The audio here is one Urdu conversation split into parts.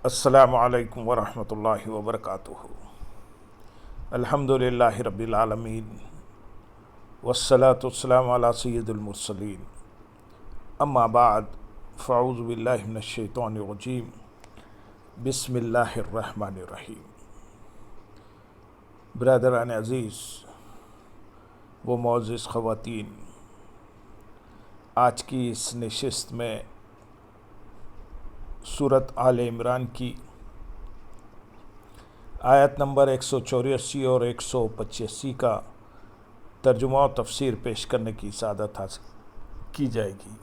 السلام علیکم ورحمۃ اللہ وبرکاتہ۔ الحمدللہ رب العالمین والصلاة والسلام علی سید المرسلین، اما بعد فاعوذ باللہ من الشیطان الرجیم، بسم اللہ الرحمن الرحیم۔ برادران عزیز و معزز خواتین، آج کی اس نشست میں سورۃ آل عمران کی آیت نمبر 184 اور 185 کا ترجمہ و تفسیر پیش کرنے کی سعادت حاصل کی جائے گی۔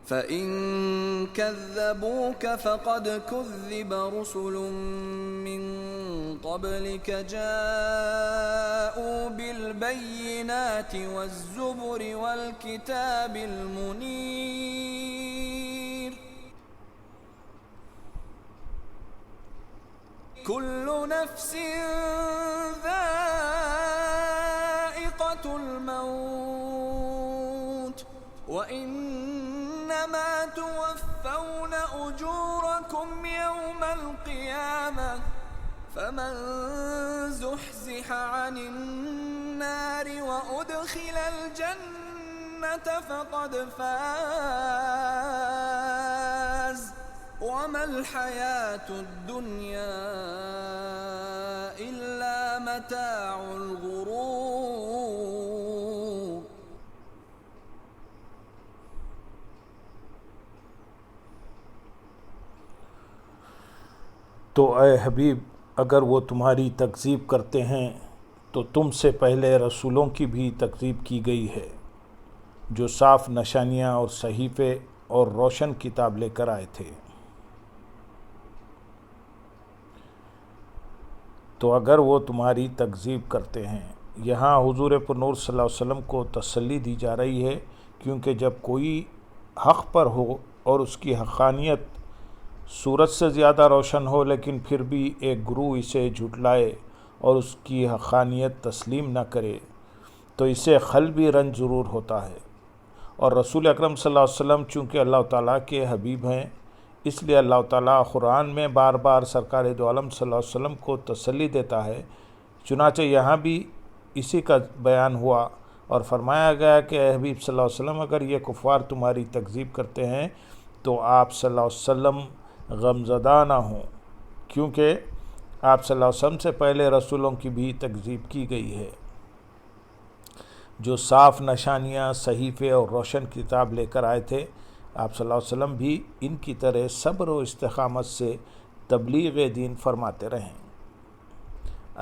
فَإِن كَذَّبُوكَ فَقَدْ كُذِّبَ رُسُلٌ مِّن قَبْلِكَ جَاءُوا بِالْبَيِّنَاتِ وَالزُّبُرِ وَالْكِتَابِ الْمُنِيرِ كُلُّ نَفْسٍ ذَائِقَةُ الْمَوْتِ وَإِنَّمَا تُوَفَّوْنَ أُجُورَكُمْ يَوْمَ الْقِيَامَةِ فَمَنْ زُحْزِحَ عَنِ النَّارِ وَأُدْخِلَ الْجَنَّةَ فَقَدْ فَازَ وَمَا الْحَيَاةُ الدُّنْيَا إِلَّا مَتَاعُ الْغُرُورِ۔ تو اے حبیب، اگر وہ تمہاری تکذیب کرتے ہیں تو تم سے پہلے رسولوں کی بھی تکذیب کی گئی ہے جو صاف نشانیاں اور صحیفے اور روشن کتاب لے کر آئے تھے۔ تو اگر وہ تمہاری تکذیب کرتے ہیں، یہاں حضور پر نور صلی اللہ علیہ وسلم کو تسلی دی جا رہی ہے، کیونکہ جب کوئی حق پر ہو اور اس کی حقانیت سورج سے زیادہ روشن ہو لیکن پھر بھی ایک گروہ اسے جھٹلائے اور اس کی حقانیت تسلیم نہ کرے تو اسے قلبی رنج ضرور ہوتا ہے۔ اور رسول اکرم صلی اللہ علیہ وسلم چونکہ اللہ تعالیٰ کے حبیب ہیں، اس لیے اللہ تعالیٰ قرآن میں بار بار سرکار دو عالم صلی اللہ علیہ وسلم کو تسلی دیتا ہے۔ چنانچہ یہاں بھی اسی کا بیان ہوا اور فرمایا گیا کہ اے حبیب صلی اللہ علیہ وسلم، اگر یہ کفار تمہاری تکذیب کرتے ہیں تو آپ صلی اللہ علیہ وسلم غمزدہ نہ ہوں، کیونکہ آپ صلی اللہ علیہ وسلم سے پہلے رسولوں کی بھی تکذیب کی گئی ہے جو صاف نشانیاں، صحیفے اور روشن کتاب لے کر آئے تھے۔ آپ صلی اللہ علیہ وسلم بھی ان کی طرح صبر و استقامت سے تبلیغ دین فرماتے رہیں۔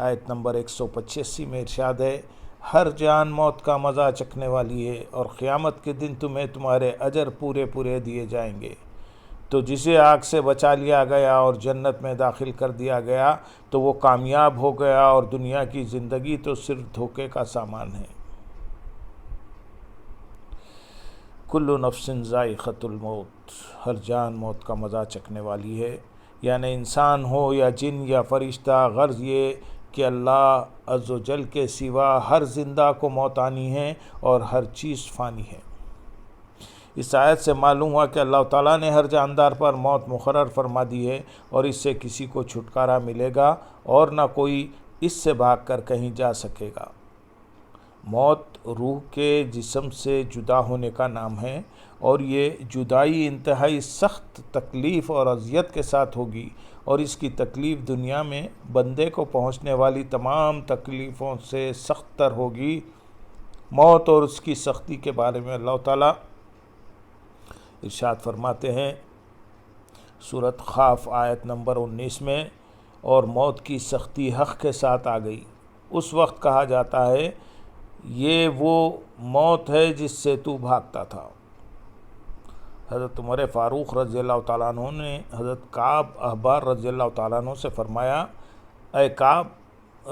آیت نمبر 185 میں ارشاد ہے، ہر جان موت کا مزہ چکھنے والی ہے اور قیامت کے دن تمہیں تمہارے اجر پورے پورے دیے جائیں گے۔ تو جسے آگ سے بچا لیا گیا اور جنت میں داخل کر دیا گیا تو وہ کامیاب ہو گیا، اور دنیا کی زندگی تو صرف دھوکے کا سامان ہے۔ کل نفس ذائقۃ الموت، ہر جان موت کا مزہ چکھنے والی ہے، یعنی انسان ہو یا جن یا فرشتہ، غرض یہ کہ اللہ عز و جل کے سوا ہر زندہ کو موت آنی ہے اور ہر چیز فانی ہے۔ اس آیت سے معلوم ہوا کہ اللہ تعالیٰ نے ہر جاندار پر موت مقرر فرما دی ہے اور اس سے کسی کو چھٹکارا ملے گا اور نہ کوئی اس سے بھاگ کر کہیں جا سکے گا۔ موت روح کے جسم سے جدا ہونے کا نام ہے، اور یہ جدائی انتہائی سخت تکلیف اور اذیت کے ساتھ ہوگی، اور اس کی تکلیف دنیا میں بندے کو پہنچنے والی تمام تکلیفوں سے سخت تر ہوگی۔ موت اور اس کی سختی کے بارے میں اللہ تعالیٰ ارشاد فرماتے ہیں سورۃ قاف آیت نمبر 19 میں، اور موت کی سختی حق کے ساتھ آ گئی، اس وقت کہا جاتا ہے یہ وہ موت ہے جس سے تو بھاگتا تھا۔ حضرت عمر فاروق رضی اللہ تعالیٰ عنہ نے حضرت کعب احبار رضی اللہ تعالیٰ عنہ سے فرمایا، اے کعب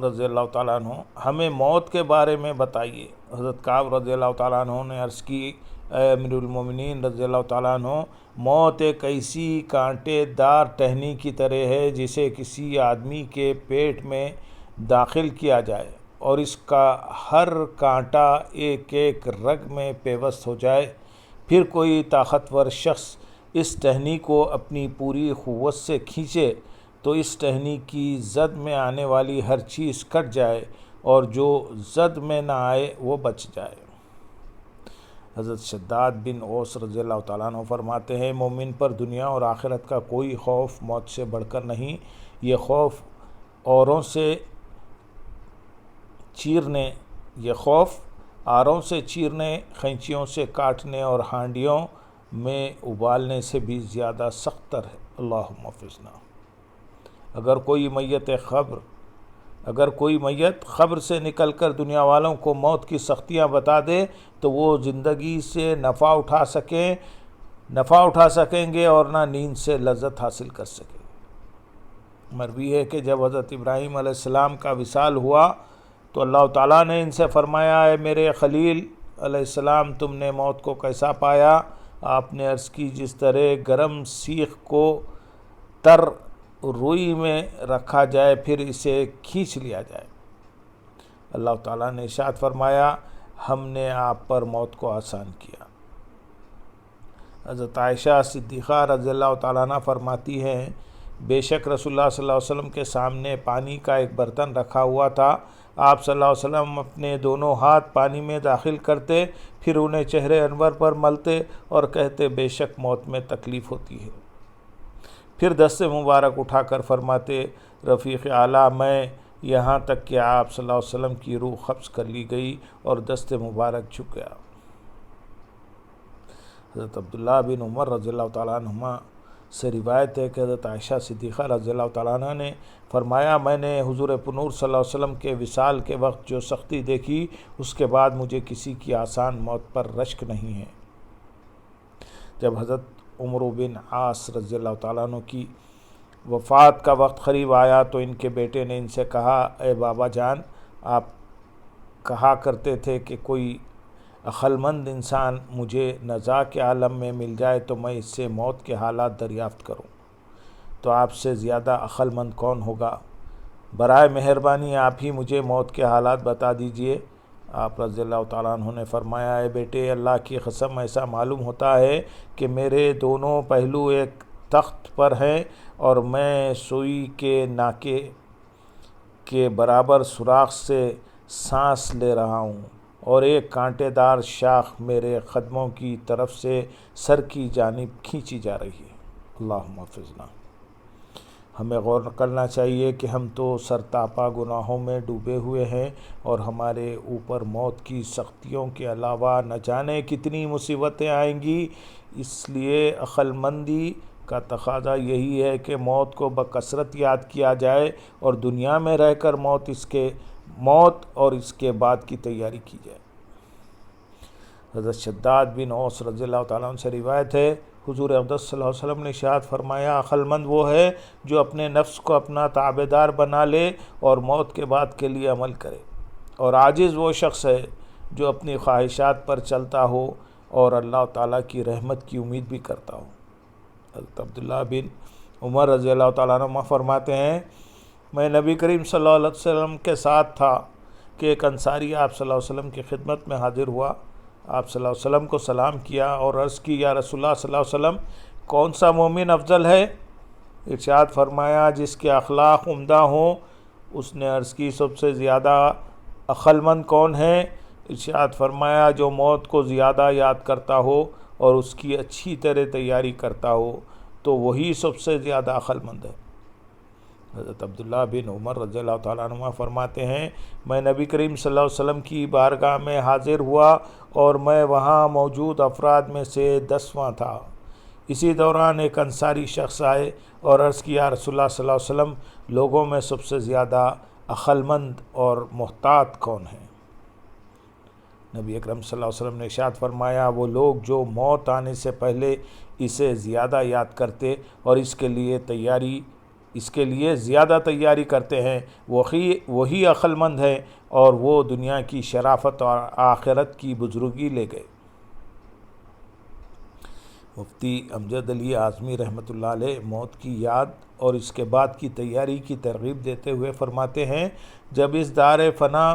رضی اللہ تعالیٰ عنہ، ہمیں موت کے بارے میں بتائیے۔ حضرت کعب رضی اللہ تعالیٰ عنہ نے عرض کی، اے امیر المومنین رضی اللہ تعالیٰ عنہ، موت ایک ایسی کانٹے دار ٹہنی کی طرح ہے جسے کسی آدمی کے پیٹ میں داخل کیا جائے اور اس کا ہر کانٹا ایک ایک رگ میں پیوست ہو جائے، پھر کوئی طاقتور شخص اس ٹہنی کو اپنی پوری قوت سے کھینچے تو اس ٹہنی کی زد میں آنے والی ہر چیز کٹ جائے اور جو زد میں نہ آئے وہ بچ جائے۔ حضرت شداد بن اوس رضی اللہ تعالیٰ عنہ فرماتے ہیں، مومن پر دنیا اور آخرت کا کوئی خوف موت سے بڑھ کر نہیں۔ یہ خوف آروں سے چیرنے، قینچیوں سے کاٹنے اور ہانڈیوں میں ابالنے سے بھی زیادہ سخت تر ہے۔ اللہم حفظنا۔ اگر کوئی میت قبر سے نکل کر دنیا والوں کو موت کی سختیاں بتا دے تو وہ زندگی سے نفع اٹھا سکیں گے اور نہ نیند سے لذت حاصل کر سکیں گے۔ مروی ہے کہ جب حضرت ابراہیم علیہ السلام کا وصال ہوا تو اللہ تعالیٰ نے ان سے فرمایا، اے میرے خلیل علیہ السلام، تم نے موت کو کیسا پایا؟ آپ نے عرض کی، جس طرح گرم سیخ کو تر روئی میں رکھا جائے پھر اسے کھینچ لیا جائے۔ اللہ تعالیٰ نے ارشاد فرمایا، ہم نے آپ پر موت کو آسان کیا۔ حضرت عائشہ صدیقہ رضی اللہ تعالیٰ عنہ فرماتی ہیں، بے شک رسول اللہ صلی اللہ علیہ وسلم کے سامنے پانی کا ایک برتن رکھا ہوا تھا۔ آپ صلی اللہ علیہ وسلم اپنے دونوں ہاتھ پانی میں داخل کرتے، پھر انہیں چہرے انور پر ملتے اور کہتے، بے شک موت میں تکلیف ہوتی ہے۔ پھر دست مبارک اٹھا کر فرماتے، رفیق اعلیٰ میں، یہاں تک کہ آپ صلی اللہ علیہ وسلم کی روح قبض کر لی گئی اور دست مبارک جھک گیا۔ حضرت عبداللہ بن عمر رضی اللہ تعالیٰ عنہما سے روایت ہے کہ حضرت عائشہ صدیقہ رضی اللہ تعالیٰ عنہ نے فرمایا، میں نے حضور پنور صلی اللہ علیہ وسلم کے وصال کے وقت جو سختی دیکھی، اس کے بعد مجھے کسی کی آسان موت پر رشک نہیں ہے۔ جب حضرت عمرو بن عاص رضی اللہ تعالیٰ عنہ کی وفات کا وقت قریب آیا تو ان کے بیٹے نے ان سے کہا، اے بابا جان، آپ کہا کرتے تھے کہ کوئی عقل مند انسان مجھے نزاع کے عالم میں مل جائے تو میں اس سے موت کے حالات دریافت کروں، تو آپ سے زیادہ عقل مند کون ہوگا؟ برائے مہربانی آپ ہی مجھے موت کے حالات بتا دیجئے۔ آپ رضی اللہ تعالیٰ عنہ نے فرمایا، اے بیٹے، اللہ کی قسم ایسا معلوم ہوتا ہے کہ میرے دونوں پہلو ایک تخت پر ہیں اور میں سوئی کے ناکے کے برابر سوراخ سے سانس لے رہا ہوں اور ایک کانٹے دار شاخ میرے قدموں کی طرف سے سر کی جانب کھینچی جا رہی ہے۔ اللہم حفظنا۔ ہمیں غور کرنا چاہیے کہ ہم تو سرتاپا گناہوں میں ڈوبے ہوئے ہیں اور ہمارے اوپر موت کی سختیوں کے علاوہ نہ جانے کتنی مصیبتیں آئیں گی۔ اس لیے عقل مندی کا تقاضا یہی ہے کہ موت کو بکثرت یاد کیا جائے اور دنیا میں رہ کر موت اور اس کے بعد کی تیاری کی جائے۔ حضرت شداد بن اوس رضی اللہ تعالیٰ عنہ سے روایت ہے، حضور اقدس صلی اللہ علیہ وسلم نے ارشاد فرمایا، عقل مند وہ ہے جو اپنے نفس کو اپنا تابعدار بنا لے اور موت کے بعد کے لیے عمل کرے، اور عاجز وہ شخص ہے جو اپنی خواہشات پر چلتا ہو اور اللہ تعالیٰ کی رحمت کی امید بھی کرتا ہو۔ حضرت عبداللہ بن عمر رضی اللہ تعالیٰ عنہ فرماتے ہیں، میں نبی کریم صلی اللہ علیہ وسلم کے ساتھ تھا کہ ایک انصاری آپ صلی اللہ علیہ وسلم کی خدمت میں حاضر ہوا۔ آپ صلی اللہ علیہ وسلم کو سلام کیا اور عرض کی، یا رسول اللہ صلی اللہ علیہ وسلم، کون سا مومن افضل ہے؟ ارشاد فرمایا، جس کے اخلاق عمدہ ہوں۔ اس نے عرض کی، سب سے زیادہ عقل مند کون ہے؟ ارشاد فرمایا، جو موت کو زیادہ یاد کرتا ہو اور اس کی اچھی طرح تیاری کرتا ہو تو وہی سب سے زیادہ عقل مند ہے۔ حضرت عبداللہ بن عمر رضی اللہ تعالیٰ عنہ فرماتے ہیں، میں نبی کریم صلی اللہ علیہ وسلم کی بارگاہ میں حاضر ہوا اور میں وہاں موجود افراد میں سے 10واں تھا۔ اسی دوران ایک انصاری شخص آئے اور عرض کیا، رسول اللہ صلی اللہ علیہ وسلم، لوگوں میں سب سے زیادہ عقل مند اور محتاط کون ہیں؟ نبی اکرم صلی اللہ علیہ وسلم نے ارشاد فرمایا، وہ لوگ جو موت آنے سے پہلے اسے زیادہ یاد کرتے اور اس کے لیے زیادہ تیاری کرتے ہیں، وہی عقل مند ہیں اور وہ دنیا کی شرافت اور آخرت کی بزرگی لے گئے۔ مفتی امجد علی اعظمی رحمۃ اللہ علیہ موت کی یاد اور اس کے بعد کی تیاری کی ترغیب دیتے ہوئے فرماتے ہیں، جب اس دار فنا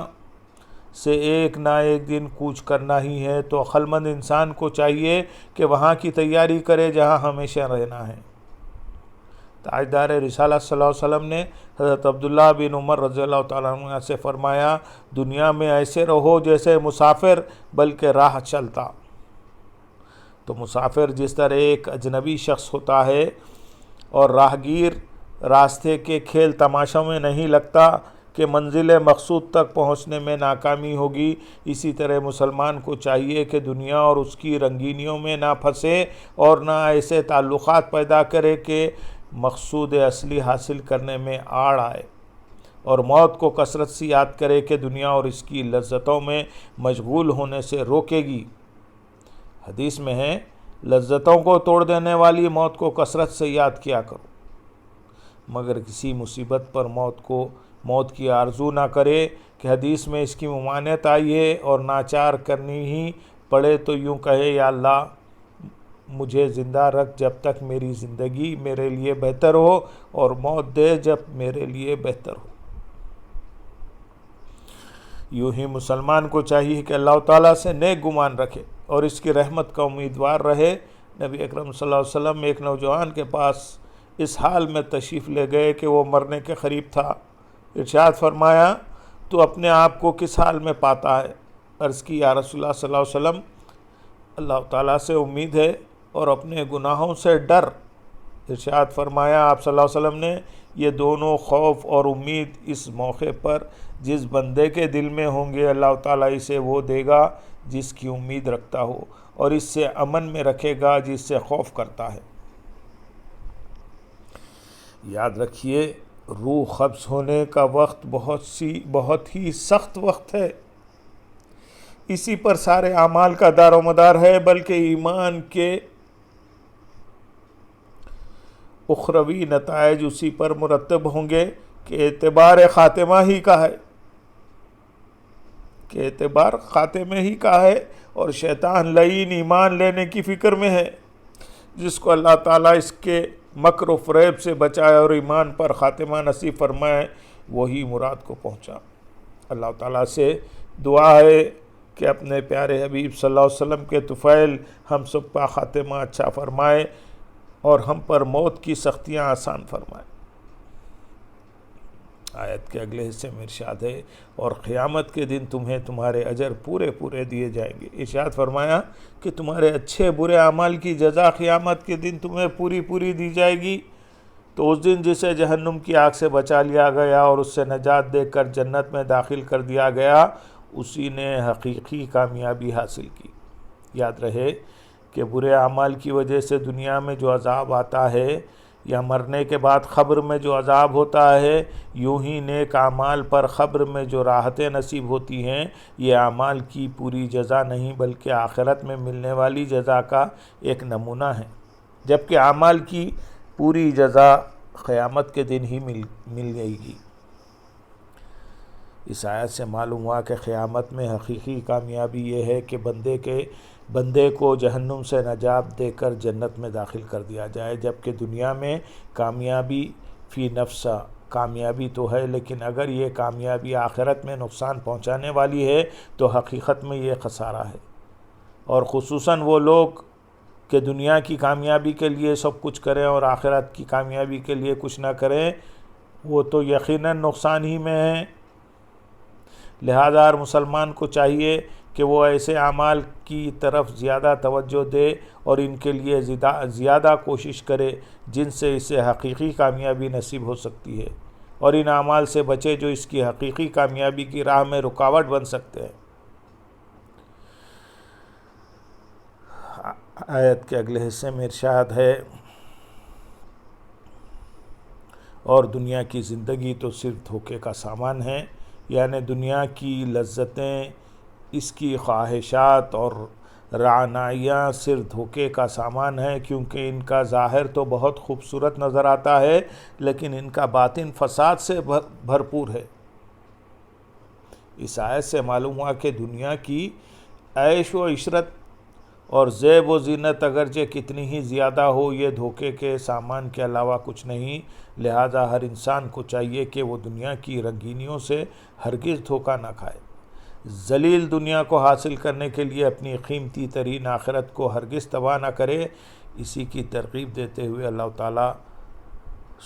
سے ایک نہ ایک دن کوچ کرنا ہی ہے، تو عقلمند انسان کو چاہیے کہ وہاں کی تیاری کرے جہاں ہمیشہ رہنا ہے۔ تاجدار رسالت صلی اللہ علیہ وسلم نے حضرت عبداللہ بن عمر رضی اللہ تعالیٰ عنہ سے فرمایا، دنیا میں ایسے رہو جیسے مسافر بلکہ راہ چلتا۔ تو مسافر جس طرح ایک اجنبی شخص ہوتا ہے اور راہگیر راستے کے کھیل تماشوں میں نہیں لگتا کہ منزل مقصود تک پہنچنے میں ناکامی ہوگی، اسی طرح مسلمان کو چاہیے کہ دنیا اور اس کی رنگینیوں میں نہ پھنسے اور نہ ایسے تعلقات پیدا کرے کہ مقصود اصلی حاصل کرنے میں آڑ آئے، اور موت کو کثرت سے یاد کرے کہ دنیا اور اس کی لذتوں میں مشغول ہونے سے روکے گی۔ حدیث میں ہے، لذتوں کو توڑ دینے والی موت کو کثرت سے یاد کیا کرو، مگر کسی مصیبت پر موت کی آرزو نہ کرے، کہ حدیث میں اس کی ممانعت آئی ہے، اور ناچار کرنی ہی پڑے تو یوں کہے، یا اللہ مجھے زندہ رکھ جب تک میری زندگی میرے لیے بہتر ہو، اور موت دے جب میرے لیے بہتر ہو۔ یوں ہی مسلمان کو چاہیے کہ اللہ تعالیٰ سے نیک گمان رکھے اور اس کی رحمت کا امیدوار رہے۔ نبی اکرم صلی اللہ علیہ وسلم ایک نوجوان کے پاس اس حال میں تشریف لے گئے کہ وہ مرنے کے قریب تھا۔ ارشاد فرمایا، تو اپنے آپ کو کس حال میں پاتا ہے؟ عرض کی، یا رسول اللہ صلی اللہ علیہ وسلم، اللہ تعالیٰ سے امید ہے اور اپنے گناہوں سے ڈر۔ ارشاد فرمایا آپ صلی اللہ علیہ وسلم نے، یہ دونوں خوف اور امید اس موقع پر جس بندے کے دل میں ہوں گے، اللہ تعالیٰ اسے وہ دے گا جس کی امید رکھتا ہو، اور اس سے امن میں رکھے گا جس سے خوف کرتا ہے۔ یاد رکھیے، روح قبض ہونے کا وقت بہت ہی سخت وقت ہے۔ اسی پر سارے اعمال کا دار و مدار ہے، بلکہ ایمان کے اخروی نتائج اسی پر مرتب ہوں گے کہ اعتبار خاتمہ ہی کا ہے، اور شیطان لعین ایمان لینے کی فکر میں ہے۔ جس کو اللہ تعالیٰ اس کے مکر و فریب سے بچائے اور ایمان پر خاتمہ نصیب فرمائے، وہی مراد کو پہنچا۔ اللہ تعالیٰ سے دعا ہے کہ اپنے پیارے حبیب صلی اللہ علیہ وسلم کے طفیل ہم سب کا خاتمہ اچھا فرمائے اور ہم پر موت کی سختیاں آسان فرمائے۔ آیت کے اگلے حصے میں ارشاد ہے، اور قیامت کے دن تمہیں تمہارے اجر پورے دیے جائیں گے۔ ارشاد فرمایا کہ تمہارے اچھے برے اعمال کی جزا قیامت کے دن تمہیں پوری دی جائے گی۔ تو اس دن جسے جہنم کی آگ سے بچا لیا گیا اور اس سے نجات دے کر جنت میں داخل کر دیا گیا، اسی نے حقیقی کامیابی حاصل کی۔ یاد رہے کہ برے اعمال کی وجہ سے دنیا میں جو عذاب آتا ہے یا مرنے کے بعد قبر میں جو عذاب ہوتا ہے، یوں ہی نیک اعمال پر قبر میں جو راحتیں نصیب ہوتی ہیں، یہ اعمال کی پوری جزا نہیں بلکہ آخرت میں ملنے والی جزا کا ایک نمونہ ہے، جبکہ اعمال کی پوری جزا قیامت کے دن ہی مل جائے گی۔ اس آیت سے معلوم ہوا کہ قیامت میں حقیقی کامیابی یہ ہے کہ بندے کو جہنم سے نجات دے کر جنت میں داخل کر دیا جائے، جبکہ دنیا میں کامیابی فی نفسہ کامیابی تو ہے، لیکن اگر یہ کامیابی آخرت میں نقصان پہنچانے والی ہے تو حقیقت میں یہ خسارہ ہے۔ اور خصوصاً وہ لوگ کہ دنیا کی کامیابی کے لیے سب کچھ کریں اور آخرت کی کامیابی کے لیے کچھ نہ کریں، وہ تو یقیناً نقصان ہی میں ہیں۔ لہذا مسلمان کو چاہیے کہ وہ ایسے اعمال کی طرف زیادہ توجہ دے اور ان کے لیے زیادہ کوشش کرے جن سے اسے حقیقی کامیابی نصیب ہو سکتی ہے، اور ان اعمال سے بچے جو اس کی حقیقی کامیابی کی راہ میں رکاوٹ بن سکتے ہیں۔ آیت کے اگلے حصے میں ارشاد ہے، اور دنیا کی زندگی تو صرف دھوکے کا سامان ہے، یعنی دنیا کی لذتیں، اس کی خواہشات اور رعنائیاں صرف دھوکے کا سامان ہیں، کیونکہ ان کا ظاہر تو بہت خوبصورت نظر آتا ہے لیکن ان کا باطن فساد سے بھرپور ہے۔ اس آیت سے معلوم ہوا کہ دنیا کی عیش و عشرت اور زیب و زینت اگرچہ کتنی ہی زیادہ ہو، یہ دھوکے کے سامان کے علاوہ کچھ نہیں۔ لہذا ہر انسان کو چاہیے کہ وہ دنیا کی رنگینیوں سے ہرگز دھوکہ نہ کھائے۔ ذلیل دنیا کو حاصل کرنے کے لیے اپنی قیمتی ترین آخرت کو ہرگز تباہ نہ کرے۔ اسی کی ترغیب دیتے ہوئے اللہ تعالیٰ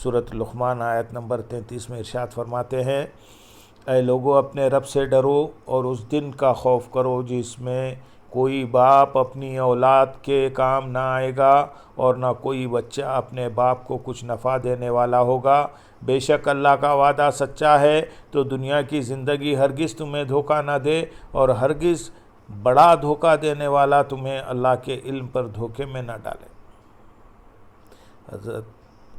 سورۃ لقمان آیت نمبر 33 میں ارشاد فرماتے ہیں، اے لوگو اپنے رب سے ڈرو اور اس دن کا خوف کرو جس میں کوئی باپ اپنی اولاد کے کام نہ آئے گا اور نہ کوئی بچہ اپنے باپ کو کچھ نفع دینے والا ہوگا۔ بے شک اللہ کا وعدہ سچا ہے، تو دنیا کی زندگی ہرگز تمہیں دھوکہ نہ دے، اور ہرگز بڑا دھوکہ دینے والا تمہیں اللہ کے علم پر دھوکے میں نہ ڈالے۔ حضرت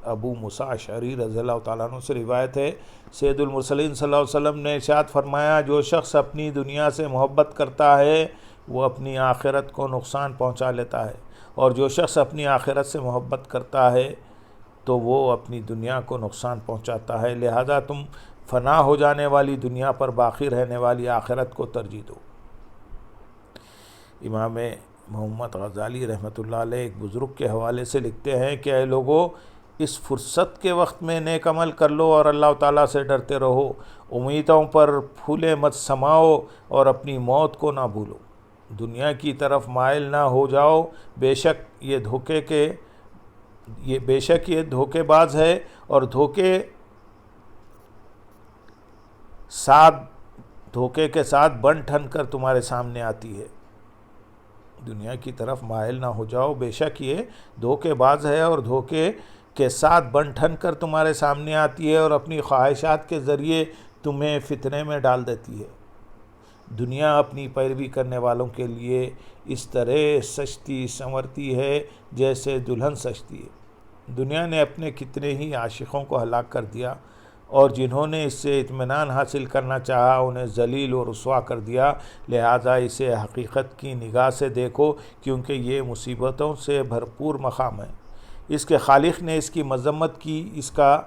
ابو موسیٰ اشعری رضی اللہ تعالیٰ عنہ سے روایت ہے، سید المرسلین صلی اللہ علیہ وسلم نے ارشاد فرمایا، جو شخص اپنی دنیا سے محبت کرتا ہے وہ اپنی آخرت کو نقصان پہنچا لیتا ہے، اور جو شخص اپنی آخرت سے محبت کرتا ہے تو وہ اپنی دنیا کو نقصان پہنچاتا ہے، لہذا تم فنا ہو جانے والی دنیا پر باقی رہنے والی آخرت کو ترجیح دو۔ امام محمد غزالی رحمۃ اللہ علیہ ایک بزرگ کے حوالے سے لکھتے ہیں کہ اے لوگو، اس فرصت کے وقت میں نیک عمل کر لو اور اللہ تعالیٰ سے ڈرتے رہو، امیدوں پر پھولے مت سماؤ اور اپنی موت کو نہ بھولو، دنیا کی طرف مائل نہ ہو جاؤ، بے شک یہ دھوکے باز ہے اور دھوکے کے ساتھ بن ٹھن کر تمہارے سامنے آتی ہے۔ دنیا کی طرف مائل نہ ہو جاؤ، بے شک یہ دھوکے باز ہے اور دھوکے کے ساتھ بن ٹھن کر تمہارے سامنے آتی ہے اور اپنی خواہشات کے ذریعے تمہیں فتنے میں ڈال دیتی ہے۔ دنیا اپنی پیروی کرنے والوں کے لیے اس طرح سجتی سنورتی ہے جیسے دلہن سجتی ہے۔ دنیا نے اپنے کتنے ہی عاشقوں کو ہلاک کر دیا، اور جنہوں نے اس سے اطمینان حاصل کرنا چاہا انہیں ذلیل و رسوا کر دیا، لہذا اسے حقیقت کی نگاہ سے دیکھو، کیونکہ یہ مصیبتوں سے بھرپور مقام ہے۔ اس کے خالق نے اس کی مذمت کی، اس کا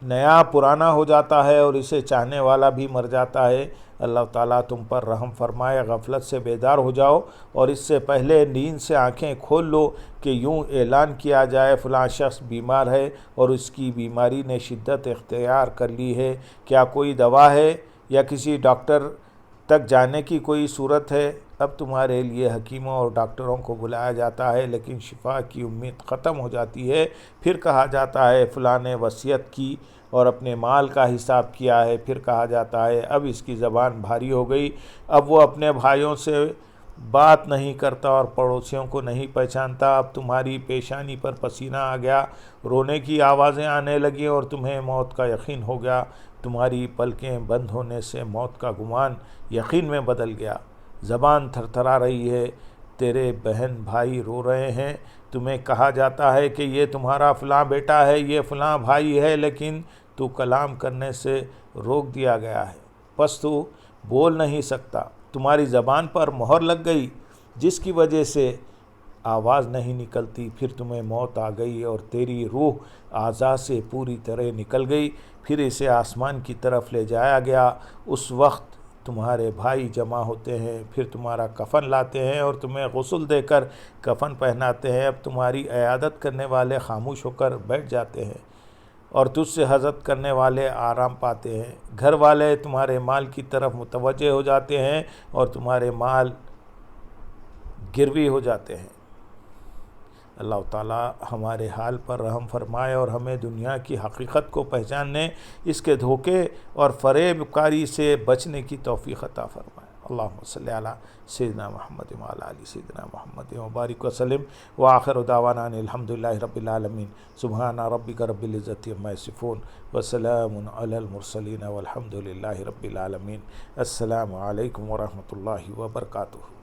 نیا پرانا ہو جاتا ہے اور اسے چاہنے والا بھی مر جاتا ہے۔ اللہ تعالیٰ تم پر رحم فرمائے، غفلت سے بیدار ہو جاؤ اور اس سے پہلے نیند سے آنکھیں کھول لو کہ یوں اعلان کیا جائے فلاں شخص بیمار ہے اور اس کی بیماری نے شدت اختیار کر لی ہے، کیا کوئی دوا ہے یا کسی ڈاکٹر تک جانے کی کوئی صورت ہے؟ اب تمہارے لیے حکیموں اور ڈاکٹروں کو بلایا جاتا ہے لیکن شفا کی امید ختم ہو جاتی ہے۔ پھر کہا جاتا ہے فلاں نے وصیت کی اور اپنے مال کا حساب کیا ہے، پھر کہا جاتا ہے اب اس کی زبان بھاری ہو گئی، اب وہ اپنے بھائیوں سے بات نہیں کرتا اور پڑوسیوں کو نہیں پہچانتا، اب تمہاری پیشانی پر پسینہ آ گیا، رونے کی آوازیں آنے لگیں اور تمہیں موت کا یقین ہو گیا، تمہاری پلکیں بند ہونے سے موت کا گمان یقین میں بدل گیا، زبان تھر تھرا رہی ہے، تیرے بہن بھائی رو رہے ہیں، تمہیں کہا جاتا ہے کہ یہ تمہارا فلاں بیٹا ہے، یہ فلاں بھائی ہے، لیکن تو کلام کرنے سے روک دیا گیا ہے، پس تو بول نہیں سکتا، تمہاری زبان پر مہر لگ گئی جس کی وجہ سے آواز نہیں نکلتی، پھر تمہیں موت آ گئی اور تیری روح اعضاء سے پوری طرح نکل گئی، پھر اسے آسمان کی طرف لے جایا گیا، اس وقت تمہارے بھائی جمع ہوتے ہیں، پھر تمہارا کفن لاتے ہیں اور تمہیں غسل دے کر کفن پہناتے ہیں، اب تمہاری عیادت کرنے والے خاموش ہو کر بیٹھ جاتے ہیں اور تجھ سے حضرت کرنے والے آرام پاتے ہیں، گھر والے تمہارے مال کی طرف متوجہ ہو جاتے ہیں اور تمہارے مال گروی ہو جاتے ہیں۔ اللہ تعالیٰ ہمارے حال پر رحم فرمائے اور ہمیں دنیا کی حقیقت کو پہچاننے، اس کے دھوکے اور فریب کاری سے بچنے کی توفیق عطا فرمائے۔ اللہم صلی علی سیدنا محمد وعلی آل سیدنا محمد وبارک وسلم، وآخر دعوانا ان الحمدللہ رب العالمین، سبحان ربک رب العزت عما یصفون، وسلام علی المرسلین والحمدللہ رب العالمین۔ السلام علیکم ورحمۃ اللہ وبرکاتہ۔